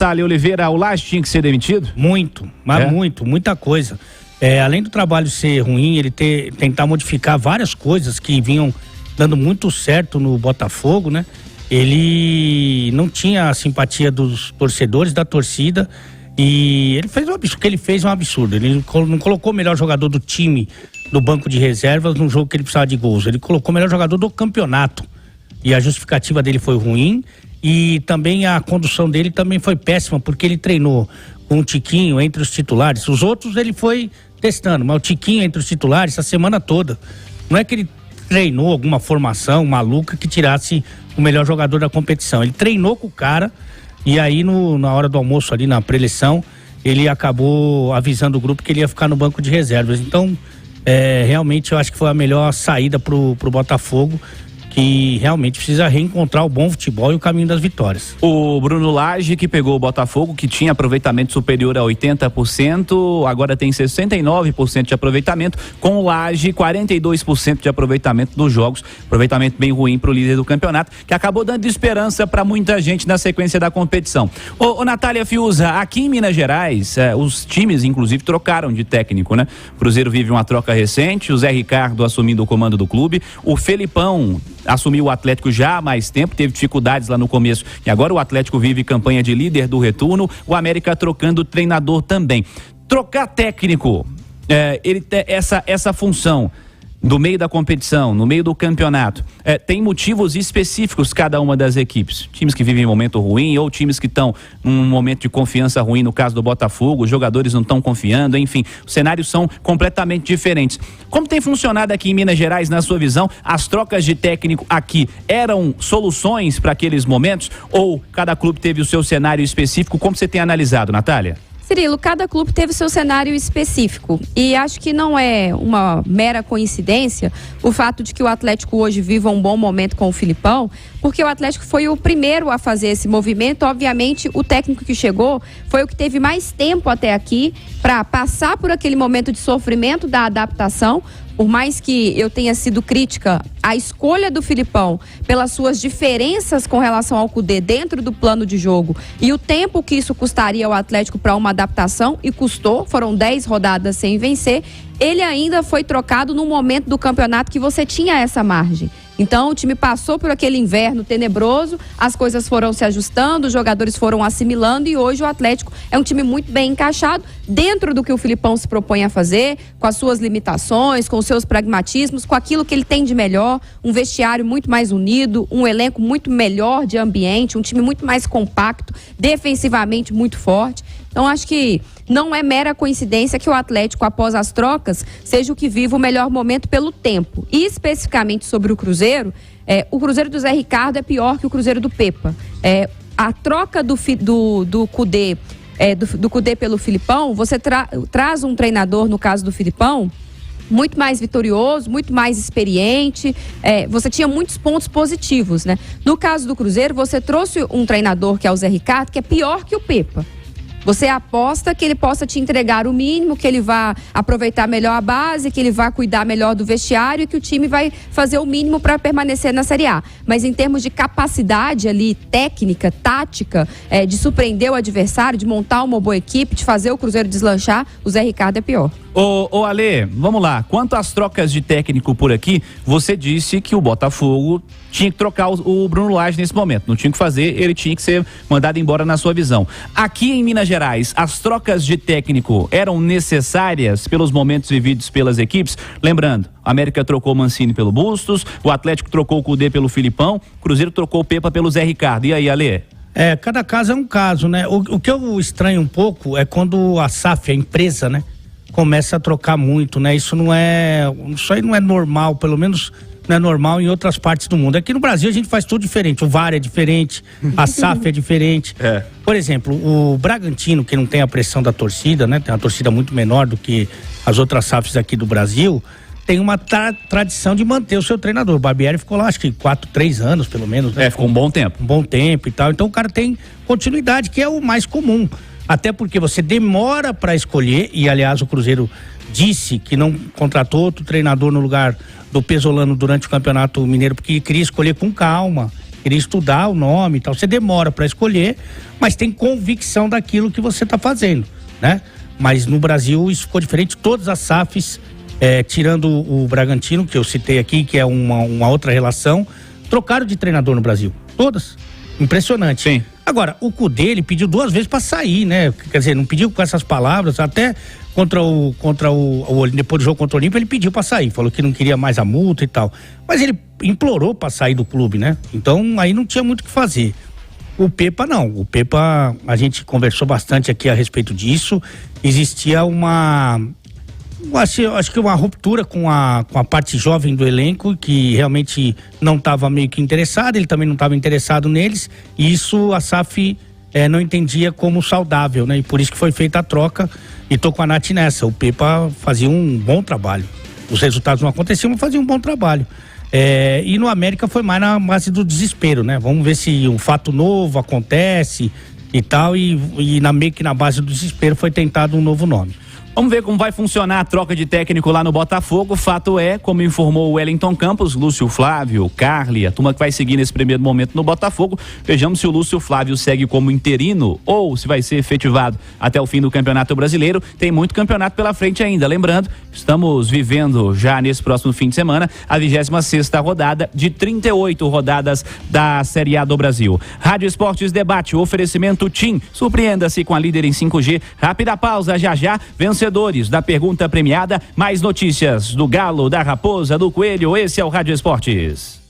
Natália Oliveira, o Lage tinha que ser demitido? Muita coisa. Além do trabalho ser ruim, ele tentar modificar várias coisas que vinham dando muito certo no Botafogo, né? Ele não tinha a simpatia dos torcedores, da torcida, e ele fez um absurdo. Ele não colocou o melhor jogador do time no banco de reservas num jogo que ele precisava de gols. Ele colocou o melhor jogador do campeonato. E a justificativa dele foi ruim, e também a condução dele também foi péssima, porque ele treinou com o Tiquinho entre os titulares. Os outros ele foi testando, mas o Tiquinho entre os titulares a semana toda. Não é que ele treinou alguma formação maluca que tirasse o melhor jogador da competição. Ele treinou com o cara, e aí na hora do almoço ali, na pré-eleição, ele acabou avisando o grupo que ele ia ficar no banco de reservas. Então, realmente eu acho que foi a melhor saída pro Botafogo, que realmente precisa reencontrar o bom futebol e o caminho das vitórias. O Bruno Lage, que pegou o Botafogo, que tinha aproveitamento superior a 80%, agora tem 69% de aproveitamento, com o Lage 42% de aproveitamento dos jogos, aproveitamento bem ruim para o líder do campeonato, que acabou dando esperança para muita gente na sequência da competição. Ô Natália Fiuza, aqui em Minas Gerais, os times inclusive trocaram de técnico, né? O Cruzeiro vive uma troca recente, o Zé Ricardo assumindo o comando do clube, o Felipão assumiu o Atlético já há mais tempo, teve dificuldades lá no começo e agora o Atlético vive campanha de líder do retorno, o América trocando treinador também. Trocar técnico, ele tem essa função do meio da competição, no meio do campeonato, tem motivos específicos cada uma das equipes, times que vivem um momento ruim ou times que estão num momento de confiança ruim, no caso do Botafogo, os jogadores não estão confiando, enfim, os cenários são completamente diferentes. Como tem funcionado aqui em Minas Gerais, na sua visão, as trocas de técnico aqui eram soluções para aqueles momentos ou cada clube teve o seu cenário específico? Como você tem analisado, Natália? Cirilo, cada clube teve seu cenário específico e acho que não é uma mera coincidência o fato de que o Atlético hoje viva um bom momento com o Filipão, porque o Atlético foi o primeiro a fazer esse movimento. Obviamente, o técnico que chegou foi o que teve mais tempo até aqui para passar por aquele momento de sofrimento da adaptação. Por mais que eu tenha sido crítica à escolha do Filipão pelas suas diferenças com relação ao Cudê dentro do plano de jogo e o tempo que isso custaria ao Atlético para uma adaptação, e custou, foram 10 rodadas sem vencer, ele ainda foi trocado num momento do campeonato que você tinha essa margem. Então o time passou por aquele inverno tenebroso, as coisas foram se ajustando, os jogadores foram assimilando e hoje o Atlético é um time muito bem encaixado dentro do que o Filipão se propõe a fazer, com as suas limitações, com os seus pragmatismos, com aquilo que ele tem de melhor, um vestiário muito mais unido, um elenco muito melhor de ambiente, um time muito mais compacto, defensivamente muito forte. Então acho que não é mera coincidência que o Atlético, após as trocas, seja o que vive o melhor momento pelo tempo. E especificamente sobre o Cruzeiro do Zé Ricardo é pior que o Cruzeiro do Pepa. A troca do Cudê, do Cudê pelo Filipão, você traz um treinador, no caso do Filipão, muito mais vitorioso, muito mais experiente, você tinha muitos pontos positivos, né? No caso do Cruzeiro, você trouxe um treinador, que é o Zé Ricardo, que é pior que o Pepa. Você aposta que ele possa te entregar o mínimo, que ele vá aproveitar melhor a base, que ele vá cuidar melhor do vestiário e que o time vai fazer o mínimo para permanecer na Série A. Mas em termos de capacidade ali, técnica, tática, de surpreender o adversário, de montar uma boa equipe, de fazer o Cruzeiro deslanchar, o Zé Ricardo é pior. Ô Ale, vamos lá. Quanto às trocas de técnico por aqui, você disse que o Botafogo tinha que trocar o Bruno Lage nesse momento. Não tinha o que fazer, ele tinha que ser mandado embora na sua visão. Aqui em Minas Gerais, as trocas de técnico eram necessárias pelos momentos vividos pelas equipes? Lembrando, a América trocou o Mancini pelo Bustos, o Atlético trocou o Cudê pelo Filipão, o Cruzeiro trocou o Pepa pelo Zé Ricardo. E aí, Ale? Cada caso é um caso, né? O que eu estranho um pouco é quando a SAF, a empresa, né, começa a trocar muito, né? Isso aí não é normal, pelo menos não é normal em outras partes do mundo. Aqui no Brasil a gente faz tudo diferente, o VAR é diferente, a SAF é diferente. Por exemplo, o Bragantino, que não tem a pressão da torcida, né? Tem uma torcida muito menor do que as outras SAFs aqui do Brasil, tem uma tradição de manter o seu treinador. O Barbieri ficou lá, acho que 3 anos pelo menos, né? Ficou um bom tempo. Um bom tempo e tal. Então o cara tem continuidade, que é o mais comum. Até porque você demora para escolher, e aliás o Cruzeiro disse que não contratou outro treinador no lugar do Pesolano durante o Campeonato Mineiro, porque queria escolher com calma, queria estudar o nome e tal. Você demora para escolher, mas tem convicção daquilo que você está fazendo, né? Mas no Brasil isso ficou diferente. Todas as SAFs, tirando o Bragantino, que eu citei aqui, que é uma outra relação, trocaram de treinador no Brasil. Todas. Impressionante. Sim. Agora, o Cudê, ele pediu 2 vezes para sair, né? Quer dizer, não pediu com essas palavras, até depois do jogo contra o Olímpia, ele pediu para sair, falou que não queria mais a multa e tal. Mas ele implorou para sair do clube, né? Então, aí não tinha muito o que fazer. O Pepa não. O Pepa, a gente conversou bastante aqui a respeito disso. Existia acho que uma ruptura com a parte jovem do elenco, que realmente não estava meio que interessado, ele também não estava interessado neles, e isso a SAF não entendia como saudável, né? E por isso que foi feita a troca, e tô com a Nath nessa. O Pepa fazia um bom trabalho. Os resultados não aconteciam, mas fazia um bom trabalho. E no América foi mais na base do desespero, né? Vamos ver se um fato novo acontece e tal, e meio que na base do desespero foi tentado um novo nome. Vamos ver como vai funcionar a troca de técnico lá no Botafogo. O fato é, como informou o Wellington Campos, Lúcio Flávio, Carli, a turma que vai seguir nesse primeiro momento no Botafogo. Vejamos se o Lúcio Flávio segue como interino ou se vai ser efetivado até o fim do Campeonato Brasileiro. Tem muito campeonato pela frente ainda. Lembrando, estamos vivendo já nesse próximo fim de semana a 26ª rodada de 38 rodadas da Série A do Brasil. Rádio Esportes Debate, oferecimento TIM. Surpreenda-se com a líder em 5G. Rápida pausa, já. Vencedores da pergunta premiada, mais notícias do Galo, da Raposa, do Coelho. Esse é o Rádio Esportes.